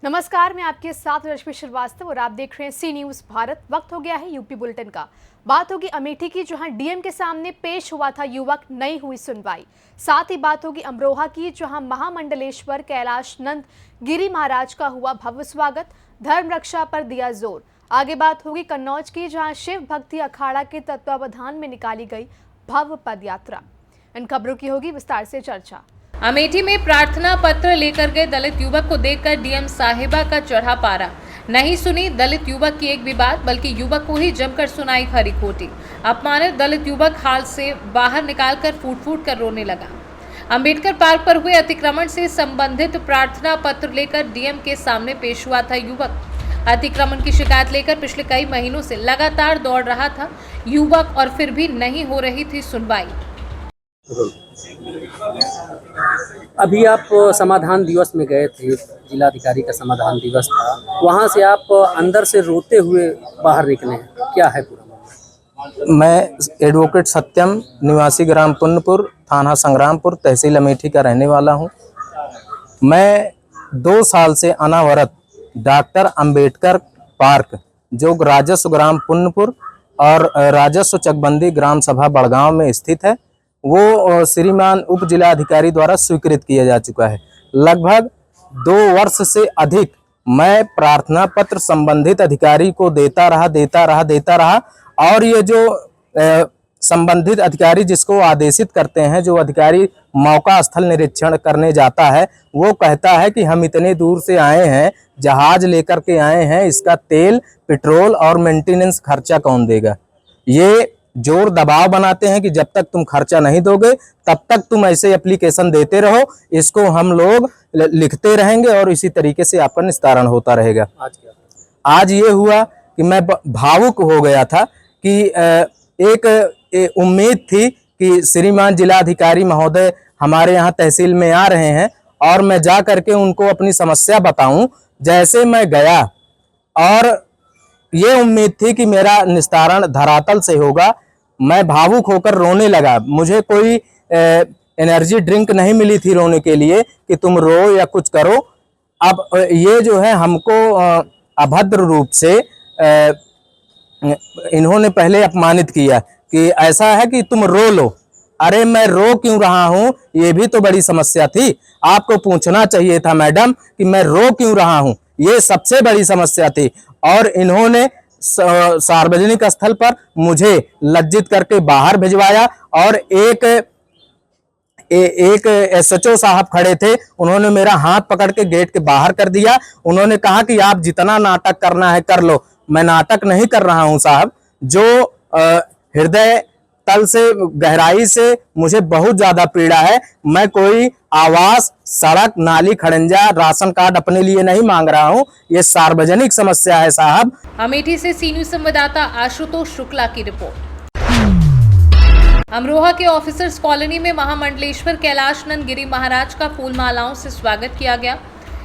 नमस्कार, मैं आपके साथ रश्मि श्रीवास्तव और आप देख रहे हैं सी न्यूज भारत। वक्त हो गया है यूपी बुलेटिन का। बात होगी अमेठी की, जहां डीएम के सामने पेश हुआ था युवक, नहीं हुई सुनवाई। साथ ही बात होगी अमरोहा की, जहां महामंडलेश्वर कैलाश नंद गिरी महाराज का हुआ भव्य स्वागत, धर्म रक्षा पर दिया जोर। आगे बात होगी कन्नौज की, जहां शिव भक्ति अखाड़ा के तत्वावधान में निकाली गई भव्य पद यात्रा। इन खबरों की होगी विस्तार से चर्चा। अमेठी में प्रार्थना पत्र लेकर गए दलित युवक को देखकर डीएम साहिबा का चढ़ा पारा। नहीं सुनी दलित युवक की एक भी बात, बल्कि युवक को ही जमकर सुनाई खरी खोटी। अपमानित दलित युवक हाल से बाहर निकालकर फूट फूट कर रोने लगा। अंबेडकर पार्क पर हुए अतिक्रमण से संबंधित प्रार्थना पत्र लेकर डीएम के सामने पेश हुआ था युवक। अतिक्रमण की शिकायत लेकर पिछले कई महीनों से लगातार दौड़ रहा था युवक, और फिर भी नहीं हो रही थी सुनवाई। अभी आप समाधान दिवस में गए थे, जिलाधिकारी का समाधान दिवस था, वहाँ से आप अंदर से रोते हुए बाहर निकले हैं, क्या है पूरा मामला? मैं एडवोकेट सत्यम, निवासी ग्राम पुन्नपुर, थाना संग्रामपुर, तहसील अमेठी का रहने वाला हूँ। मैं 2 साल से अनावरत डॉक्टर अंबेडकर पार्क, जो राजस्व ग्राम पुन्नपुर और राजस्व चकबंदी ग्राम सभा बड़गांव में स्थित है, वो श्रीमान उप जिलाधिकारी द्वारा स्वीकृत किया जा चुका है। लगभग 2 वर्ष से अधिक मैं प्रार्थना पत्र संबंधित अधिकारी को देता रहा और ये जो संबंधित अधिकारी जिसको आदेशित करते हैं, जो अधिकारी मौका स्थल निरीक्षण करने जाता है, वो कहता है कि हम इतने दूर से आए हैं, जहाज लेकर के आए हैं, इसका तेल, पेट्रोल और मेंटेनेंस खर्चा कौन देगा। ये जोर दबाव बनाते हैं कि जब तक तुम खर्चा नहीं दोगे तब तक तुम ऐसे एप्लीकेशन देते रहो, इसको हम लोग लिखते रहेंगे और इसी तरीके से आपका निस्तारण होता रहेगा। आज ये हुआ कि मैं भावुक हो गया था कि एक उम्मीद थी कि श्रीमान जिलाधिकारी महोदय हमारे यहाँ तहसील में आ रहे हैं और मैं जा करके उनको अपनी समस्या बताऊं। जैसे मैं गया और ये उम्मीद थी कि मेरा निस्तारण धरातल से होगा, मैं भावुक होकर रोने लगा। मुझे कोई एनर्जी ड्रिंक नहीं मिली थी रोने के लिए कि तुम रो या कुछ करो। अब ये जो है हमको अभद्र रूप से इन्होंने पहले अपमानित किया कि ऐसा है कि तुम रो लो। अरे मैं रो क्यों रहा हूँ, ये भी तो बड़ी समस्या थी। आपको पूछना चाहिए था मैडम कि मैं रो क्यों रहा हूँ, ये सबसे बड़ी समस्या थी। और इन्होंने सार्वजनिक स्थल पर मुझे लज्जित करके बाहर भिजवाया और एक एसएचओ साहब खड़े थे, उन्होंने मेरा हाथ पकड़ के गेट के बाहर कर दिया। उन्होंने कहा कि आप जितना नाटक करना है कर लो। मैं नाटक नहीं कर रहा हूं साहब, जो हृदय तल से, गहराई से मुझे बहुत ज्यादा पीड़ा है। मैं कोई आवास, सड़क, नाली, खड़ंजा, राशन कार्ड अपने लिए नहीं मांग रहा हूं, ये सार्वजनिक समस्या है साहब। अमेठी से सी न्यूज संवाददाता आशुतोष शुक्ला की रिपोर्ट। अमरोहा के ऑफिसर्स कॉलोनी में महामंडलेश्वर कैलाश नंद गिरी महाराज का फूल मालाओं से स्वागत किया गया।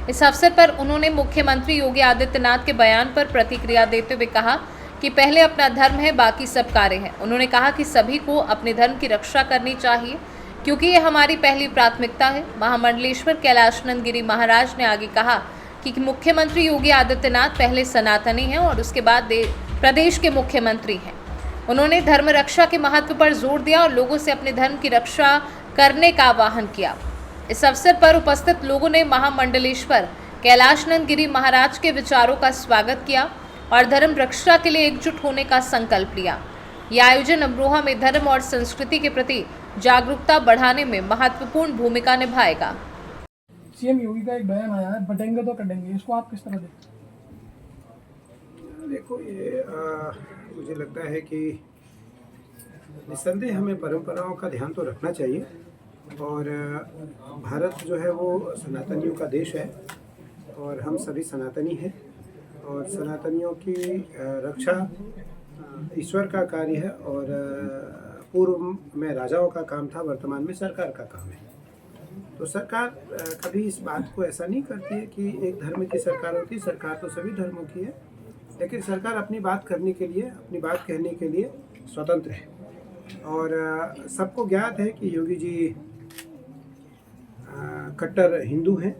इस अवसर पर उन्होंने मुख्यमंत्री योगी आदित्यनाथ के बयान पर प्रतिक्रिया देते हुए कहा कि पहले अपना धर्म है, बाकी सब कार्य है। उन्होंने कहा कि सभी को अपने धर्म की रक्षा करनी चाहिए, क्योंकि ये हमारी पहली प्राथमिकता है। महामंडलेश्वर कैलाश नंद गिरी महाराज ने आगे कहा कि मुख्यमंत्री योगी आदित्यनाथ पहले सनातनी हैं और उसके बाद प्रदेश के मुख्यमंत्री हैं। उन्होंने धर्म रक्षा के महत्व पर जोर दिया और लोगों से अपने धर्म की रक्षा करने का आह्वान किया। इस अवसर पर उपस्थित लोगों ने महामंडलेश्वर कैलाश नंद गिरी महाराज के विचारों का स्वागत किया और धर्म रक्षा के लिए एकजुट होने का संकल्प लिया। यह आयोजन अमरोहा में धर्म और संस्कृति के प्रति जागरूकता बढ़ाने में महत्वपूर्ण भूमिका निभाएगा। सीएम योगी का एक बयान आया है, बटेंगे तो कटेंगे, इसको आप किस तरह देखते हैं? देखो, ये मुझे लगता है कि निस्संदेह हमें परंपराओं का ध्यान तो रखना चाहिए और भारत जो है वो सनातनियों का देश है और हम सभी सनातनी हैं और सनातनियों की रक्षा ईश्वर का कार्य है और पूर्व में राजाओं का काम था, वर्तमान में सरकार का काम है। तो सरकार कभी इस बात को ऐसा नहीं करती है कि एक धर्म की सरकार होती है। सरकार तो सभी धर्मों की है लेकिन सरकार अपनी बात करने के लिए, अपनी बात कहने के लिए स्वतंत्र है। और सबको ज्ञात है कि योगी जी कट्टर हिंदू हैं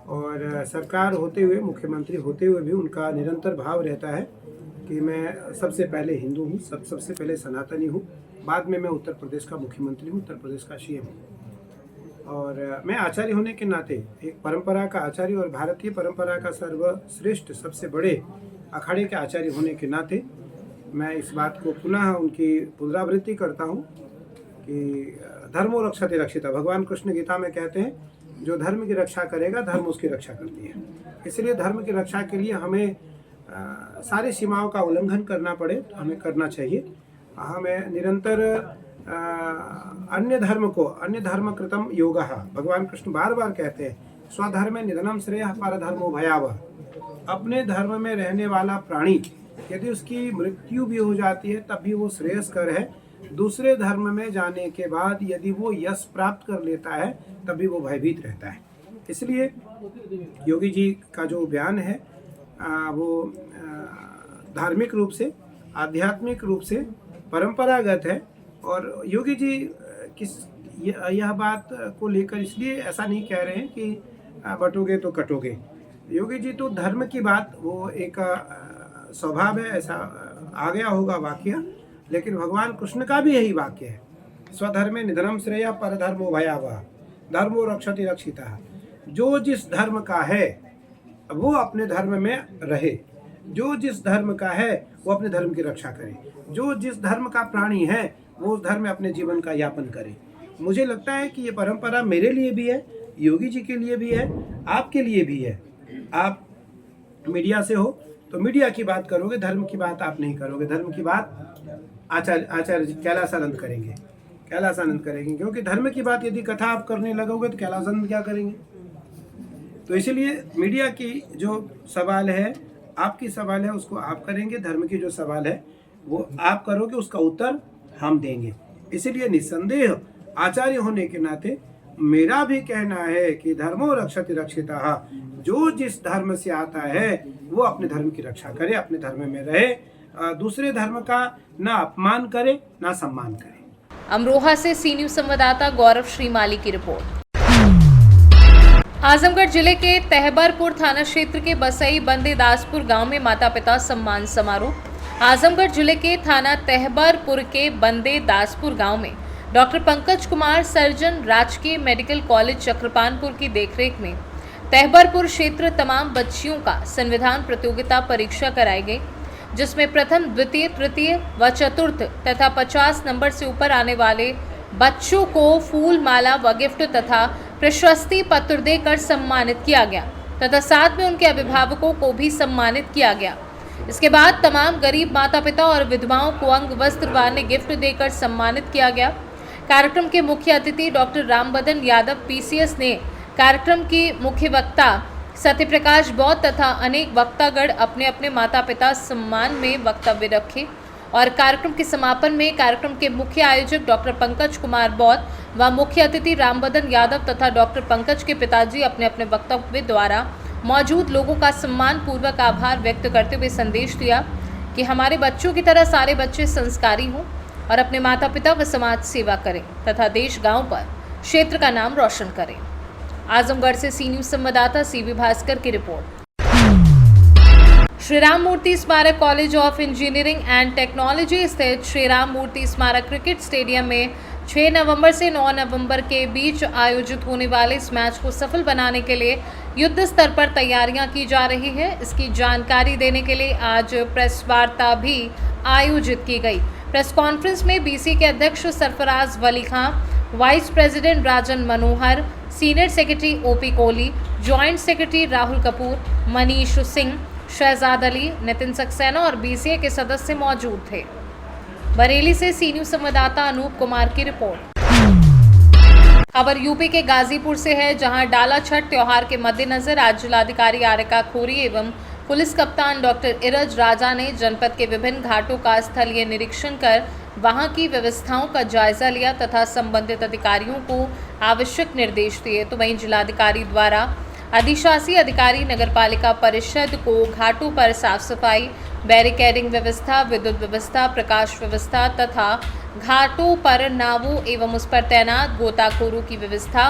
और सरकार होते हुए, मुख्यमंत्री होते हुए भी उनका निरंतर भाव रहता है कि मैं सबसे पहले हिंदू हूँ, सबसे पहले सनातनी हूँ, बाद में मैं उत्तर प्रदेश का मुख्यमंत्री हूँ, उत्तर प्रदेश का सीएम हूँ। और मैं आचार्य होने के नाते, एक परंपरा का आचार्य और भारतीय परंपरा का सर्वश्रेष्ठ सबसे बड़े अखाड़े के आचार्य होने के नाते मैं इस बात को पुनः उनकी पुनरावृत्ति करता हूँ कि धर्मो रक्षते रक्षिता। भगवान कृष्ण गीता में कहते हैं जो धर्म की रक्षा करेगा, धर्म उसकी रक्षा करती है। इसलिए धर्म की रक्षा के लिए हमें सारी सीमाओं का उल्लंघन करना पड़े तो हमें करना चाहिए। हमें निरंतर अन्य धर्म कृतम योगः, भगवान कृष्ण बार बार कहते हैं स्वधर्मे निधनम श्रेयः परधर्मो भयावह। अपने धर्म में रहने वाला प्राणी यदि उसकी मृत्यु भी हो जाती है तब भी वो श्रेयस्कर है। दूसरे धर्म में जाने के बाद यदि वो यश प्राप्त कर लेता है तभी वो भयभीत रहता है। इसलिए योगी जी का जो बयान है वो धार्मिक रूप से, आध्यात्मिक रूप से परंपरागत है। और योगी जी यह बात को लेकर इसलिए ऐसा नहीं कह रहे हैं कि बटोगे तो कटोगे। योगी जी तो धर्म की बात, वो एक स्वभाव है, ऐसा आ गया होगा वाक्य, लेकिन भगवान कृष्ण का भी यही वाक्य है, स्वधर्मे निधनम श्रेयः परधर्मो भयावह, धर्मो रक्षति रक्षिता। जो जिस धर्म का है वो अपने धर्म में रहे, जो जिस धर्म का है वो अपने धर्म की रक्षा करे, जो जिस धर्म का प्राणी है वो उस धर्म में अपने जीवन का यापन करे। मुझे लगता है कि ये परंपरा मेरे लिए भी है, योगी जी के लिए भी है, आपके लिए भी है। आप मीडिया से हो तो मीडिया की बात करोगे, धर्म की बात आप नहीं करोगे। धर्म की बात आचार्य जी कैलासानंद करेंगे, क्योंकि धर्म की बात यदि कथा आप करने लगोगे तो कैलासानंद क्या करेंगे। तो इसीलिए मीडिया की जो सवाल है, आपकी सवाल है, उसको आप करेंगे। धर्म की जो सवाल है वो आप करोगे, उसका उत्तर हम देंगे। इसीलिए निस्संदेह आचार्य होने के नाते मेरा भी कहना है कि धर्मो रक्षति रक्षिता। जो जिस धर्म से आता है वो अपने धर्म की रक्षा करे, अपने धर्म में रहे, दूसरे धर्म का ना अपमान करे ना सम्मान करे। अमरोहा से सी न्यूज संवाददाता गौरव श्रीमाली की रिपोर्ट। आजमगढ़ जिले के तहबरपुर थाना क्षेत्र के बसई बंदे दासपुर गांव में माता पिता सम्मान समारोह। आजमगढ़ जिले के थाना तहबरपुर के बंदे दासपुर गांव में डॉक्टर पंकज कुमार सर्जन राजकीय मेडिकल कॉलेज चक्रपानपुर की देखरेख में तहबरपुर क्षेत्र तमाम बच्चियों का संविधान प्रतियोगिता परीक्षा कराई गई, जिसमें प्रथम, द्वितीय, तृतीय व चतुर्थ तथा 50 नंबर से ऊपर आने वाले बच्चों को फूल माला व गिफ्ट तथा प्रशस्ति पत्र देकर सम्मानित किया गया तथा साथ में उनके अभिभावकों को भी सम्मानित किया गया। इसके बाद तमाम गरीब माता पिता और विधवाओं को अंग वस्त्र व अन्य गिफ्ट देकर सम्मानित किया गया। कार्यक्रम के मुख्य अतिथि डॉक्टर रामबदन यादव पीसीएस ने कार्यक्रम की मुख्य वक्ता सत्यप्रकाश बौद्ध तथा अनेक वक्तागण अपने अपने माता पिता सम्मान में वक्तव्य रखे और कार्यक्रम के समापन में कार्यक्रम के मुख्य आयोजक डॉक्टर पंकज कुमार बौद्ध व मुख्य अतिथि रामबदन यादव तथा डॉक्टर पंकज के पिताजी अपने अपने वक्तव्य द्वारा मौजूद लोगों का सम्मान पूर्वक आभार व्यक्त करते हुए संदेश दिया कि हमारे बच्चों की तरह सारे बच्चे संस्कारी हों और अपने माता पिता व समाज सेवा करें तथा देश गांव पर क्षेत्र का नाम रोशन करें। आजमगढ़ से सी न्यूज संवाददाता सीवी भास्कर की रिपोर्ट। श्री राम मूर्ति स्मारक college of engineering and technology स्थित श्री राम मूर्ति स्मारक क्रिकेट स्टेडियम में 6 नवंबर से 9 नवंबर के बीच आयोजित होने वाले इस मैच को सफल बनाने के लिए युद्ध स्तर पर तैयारियां की जा रही है। इसकी जानकारी देने के लिए आज प्रेस वार्ता भी आयोजित की गई। प्रेस कॉन्फ्रेंस में बीसी के अध्यक्ष Sarfaraz Wali Khan, vice president Rajan Manohar, senior secretary OP Kohli, joint secretary Rahul Kapoor, Manish Singh, Shahzad Ali, Nitin Saxena और बीसीए के सदस्य मौजूद थे। बरेली से सी न्यूज संवाददाता अनूप कुमार की रिपोर्ट। खबर यूपी के गाजीपुर से है, जहां डाला छठ त्योहार के मद्देनजर आज जिलाधिकारी आरिका खोरी एवं पुलिस कप्तान डॉक्टर इरज राजा ने जनपद के विभिन्न घाटों का स्थलीय निरीक्षण कर वहां की व्यवस्थाओं का जायजा लिया तथा संबंधित अधिकारियों को आवश्यक निर्देश दिए। तो वहीं जिलाधिकारी द्वारा अधिशासी अधिकारी नगरपालिका परिषद को घाटों पर साफ सफाई बैरिकेडिंग व्यवस्था, विद्युत व्यवस्था, प्रकाश व्यवस्था तथा घाटों पर नावों एवं उस पर तैनात गोताखोरों की व्यवस्था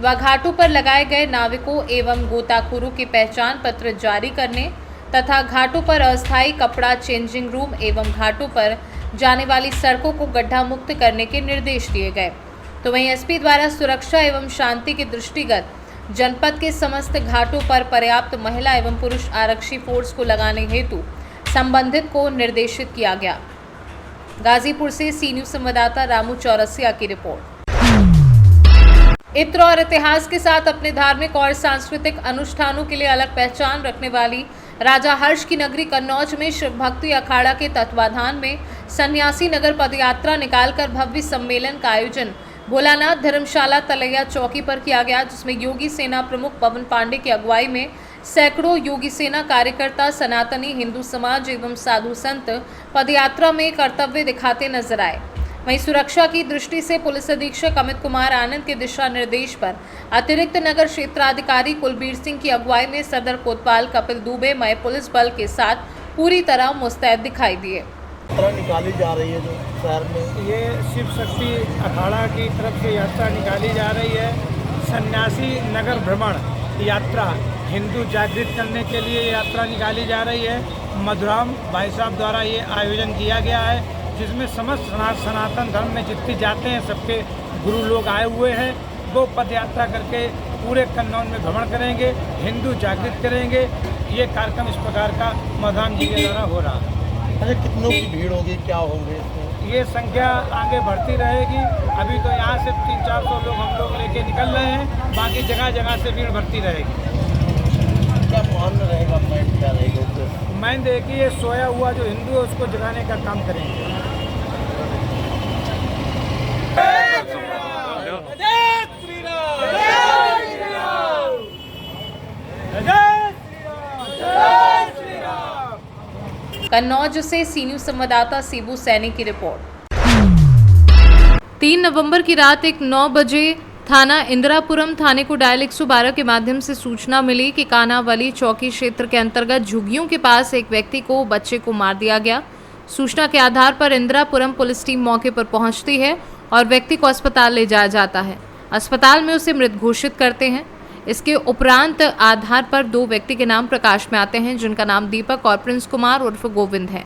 व घाटों पर लगाए गए नाविकों एवं गोताखोरों के पहचान पत्र जारी करने तथा घाटों पर अस्थायी कपड़ा चेंजिंग रूम एवं घाटों पर जाने वाली सड़कों को गड्ढा मुक्त करने के निर्देश दिए गए। तो वहीं एसपी द्वारा सुरक्षा एवं शांति के दृष्टिगत जनपद के समस्त घाटों पर पर्याप्त महिला एवं पुरुष आरक्षी फोर्स को लगाने हेतु संबंधित को निर्देशित किया गया। गाजीपुर से सी न्यूज़ संवाददाता रामू चौरसिया की रिपोर्ट। इत्र और इतिहास के साथ अपने धार्मिक और सांस्कृतिक अनुष्ठानों के लिए अलग पहचान रखने वाली राजा हर्ष की नगरी कन्नौज में शिव भक्ति अखाड़ा के तत्वाधान में सन्यासी नगर पदयात्रा निकालकर भव्य सम्मेलन का आयोजन भोलानाथ धर्मशाला तलैया चौकी पर किया गया, जिसमें योगी सेना प्रमुख पवन पांडे की अगुवाई में सैकड़ों योगी सेना कार्यकर्ता, सनातनी हिंदू समाज एवं साधु संत पदयात्रा में कर्तव्य दिखाते नजर आए। वहीं सुरक्षा की दृष्टि से पुलिस अधीक्षक अमित कुमार आनंद के दिशा निर्देश पर अतिरिक्त नगर क्षेत्राधिकारी कुलबीर सिंह की अगुवाई में सदर कोतवाल कपिल दुबे मय पुलिस बल के साथ पूरी तरह मुस्तैद दिखाई दिए। यात्रा निकाली जा रही है जो शहर में, ये शिव शक्ति अखाड़ा की तरफ से यात्रा निकाली जा रही है। सन्यासी नगर भ्रमण यात्रा हिंदू जागृत करने के लिए यात्रा निकाली जा रही है। मधुराम भाई साहब द्वारा ये आयोजन किया गया है, जिसमें समस्त सनातन धर्म में जितने जाते हैं सबके गुरु लोग आए हुए हैं। वो पद यात्रा करके पूरे कन्नौज में भ्रमण करेंगे, हिंदू जागृत करेंगे। ये कार्यक्रम इस प्रकार का मधुराम जी के द्वारा हो रहा है। अरे कितनों की भीड़ होगी, क्या होंगे इसमें? ये संख्या आगे बढ़ती रहेगी। अभी तो यहाँ से 300-400 लोग हम लोग लेके निकल रहे हैं, बाकी जगह जगह से भीड़ बढ़ती रहेगी। क्या मान रहेगा, माइंड क्या रहेगा? मैं देखिए सोया हुआ जो हिंदू है उसको जगाने का काम करेंगे। कन्नौज से सी न्यूज़ संवाददाता सीबू सैनी की रिपोर्ट। 3 नवंबर की रात एक 9 बजे थाना इंदिरापुरम थाने को डायल 112 के माध्यम से सूचना मिली कि कानावली चौकी क्षेत्र के अंतर्गत झुग्गियों के पास एक व्यक्ति को बच्चे को मार दिया गया। सूचना के आधार पर इंदिरापुरम पुलिस टीम मौके पर पहुंचती है और व्यक्ति को अस्पताल ले जाया जाता है। अस्पताल में उसे मृत घोषित करते हैं। इसके उपरांत आधार पर 2 व्यक्ति के नाम प्रकाश में आते हैं, जिनका नाम दीपक और प्रिंस कुमार उर्फ गोविंद है।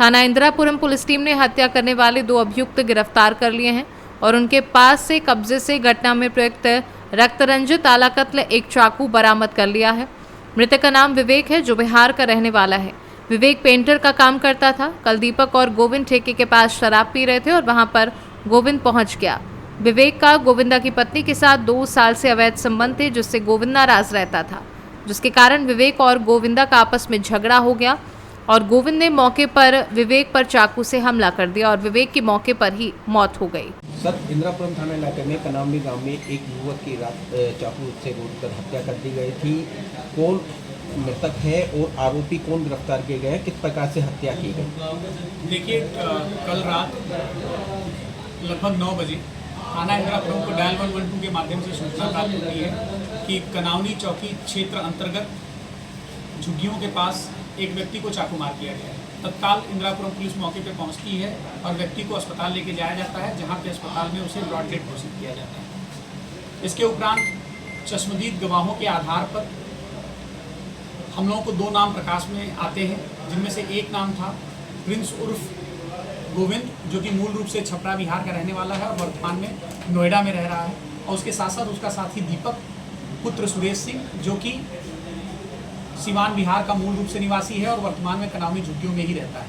थाना इंदिरापुरम पुलिस टीम ने हत्या करने वाले 2 अभियुक्त गिरफ्तार कर लिए हैं और उनके पास से कब्जे से घटना में प्रयुक्त रक्तरंजित आलाकत्ल एक चाकू बरामद कर लिया है। मृतक का नाम विवेक है, जो बिहार का रहने वाला है। विवेक पेंटर का काम करता था। कल दीपक और गोविंद ठेके के पास शराब पी रहे थे और वहां पर गोविंद पहुंच गया। विवेक का गोविंदा की पत्नी के साथ 2 साल से अवैध संबंध थे, जिससे गोविंद नाराज रहता था, जिसके कारण विवेक और गोविंदा का आपस में झगड़ा हो गया और गोविंद ने मौके पर विवेक पर चाकू से हमला कर दिया और विवेक की मौके पर ही मौत हो गई। सर, इंदिरापुरम थाना इलाके में कनावली गांव में एक युवक की रात चाकू से गोदकर हत्या कर दी गई थी। कौन मृतक है और आरोपी कौन गिरफ्तार किए गए हैं, किस प्रकार से हत्या की गई? देखिए, कल रात लगभग 9 बजे थाना इंदिरापुरम को डायल 112 के माध्यम से सूचना प्राप्त होती है कि कनावली चौकी क्षेत्र अंतर्गत झुग्गियों के पास एक व्यक्ति को चाकू मार किया गया है। तत्काल इंदिरापुरम पुलिस मौके पर पहुंचती है और व्यक्ति को अस्पताल लेके जाया जाता है, जहां पे अस्पताल में उसे ब्रॉड डेड घोषित किया जाता है। इसके उपरांत चश्मदीद गवाहों के आधार पर हम लोगों को 2 नाम प्रकाश में आते हैं, जिनमें से एक नाम था प्रिंस उर्फ गोविंद, जो कि मूल रूप से छपरा बिहार का रहने वाला है और वर्तमान में नोएडा में रह रहा है, और उसके साथ साथ उसका साथी दीपक पुत्र सुरेश सिंह, जो कि सीवान बिहार का मूल रूप से निवासी है और वर्तमान में कनावली झुग्गियों में ही रहता है।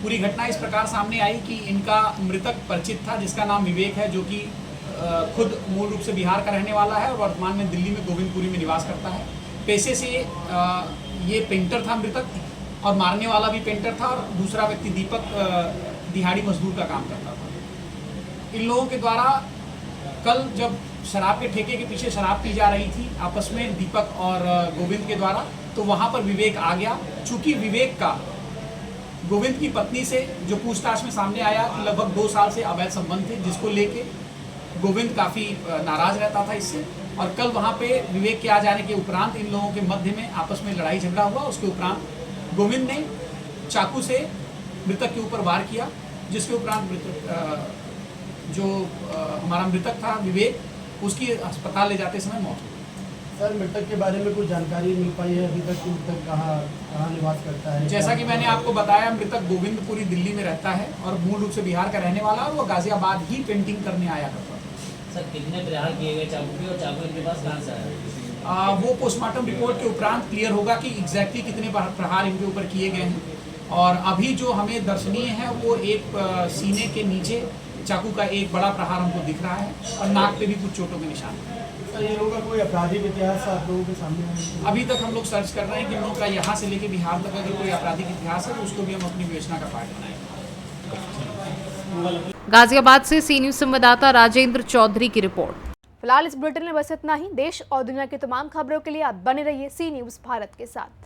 पूरी घटना इस प्रकार सामने आई कि इनका मृतक परिचित था, जिसका नाम विवेक है, जो कि खुद मूल रूप से बिहार का रहने वाला है और वर्तमान में दिल्ली में गोविंदपुरी में निवास करता है। पेशे से ये पेंटर था मृतक, और मारने वाला भी पेंटर था, और दूसरा व्यक्ति दीपक दिहाड़ी मजदूर का काम करता था। इन लोगों के द्वारा कल जब शराब के ठेके के पीछे शराब पी जा रही थी आपस में दीपक और गोविंद के द्वारा, तो वहाँ पर विवेक आ गया। चूँकि विवेक का गोविंद की पत्नी से जो पूछताछ में सामने आया कि लगभग 2 साल से अवैध संबंध थे, जिसको लेके गोविंद काफ़ी नाराज रहता था इससे, और कल वहाँ पे विवेक के आ जाने के उपरांत इन लोगों के मध्य में आपस में लड़ाई झगड़ा हुआ। उसके उपरांत गोविंद ने चाकू से मृतक के ऊपर वार किया, जिसके उपरांत हमारा मृतक था विवेक, उसकी अस्पताल ले जाते समय मौत हो गई। सर, मृतक के बारे में कुछ जानकारी मिल पाई है अभी तक कि मृतक कहाँ निवास करता है? जैसा कि मैंने आपको बताया, मृतक गोविंदपुरी दिल्ली में रहता है और मूल रूप से बिहार का रहने वाला है। वो गाजियाबाद ही पेंटिंग करने आया करता था। सर, कितने प्रहार किए गए चाकू के और चाकू इनके पास कहाँ से आया? वो पोस्टमार्टम रिपोर्ट के उपरांत क्लियर होगा कि एग्जैक्टली कितने प्रहार इनके ऊपर किए गए हैं। और अभी जो हमें दर्शनीय है वो एक सीने के नीचे चाकू का एक बड़ा प्रहार हमको दिख रहा है और नाक पे भी कुछ चोटों के निशान हैं। सर, ये लोगों का कोई आपराधिक इतिहास आप लोगों के सामने है? अभी तक हम लोग सर्च कर रहे हैं कि इन लोगों का यहाँ से लेके बिहार तक अगर कोई आपराधिक इतिहास है तो उसको भी हम अपनी विवेचना का पार्ट बनाएंगे। गाजियाबाद से सी न्यूज़ संवाददाता राजेंद्र चौधरी की रिपोर्ट। फिलहाल इस बुलेटिन में बस इतना ही। देश और दुनिया की तमाम खबरों के लिए आप बने रहिए सी न्यूज़ भारत के साथ।